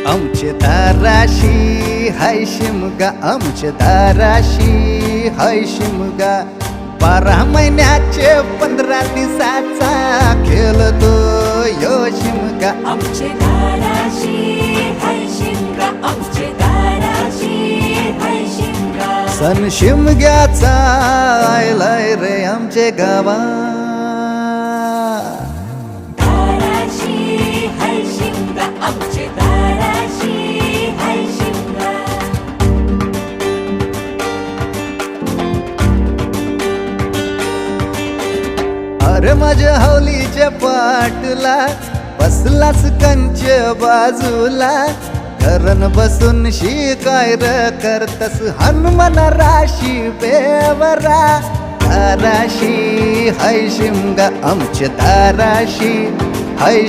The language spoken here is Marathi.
आमचे दाराशी हाय शिमगा, आमचे दाराशी हाय शिमगा. 12 महिन्याचे 15 दिवसाचा खेळतो यो शिमगा. आमचे दाराशी हाय शिमगा, आमचे दाराशी हाय शिमगा. सण शिमग्याचा आयलाय रे आमचे गावा. दाराशी हाय शिमगा, आमचे दाराशी हाय शिमगा. अरे माझ्या हौलीच्या पाटला बसलास कंच बाजूला. घरन बसून शिकाय र करतस हनुमान राशी बेवरा. दाराशी हाय शिमगा, आमच्या दाराशी हाय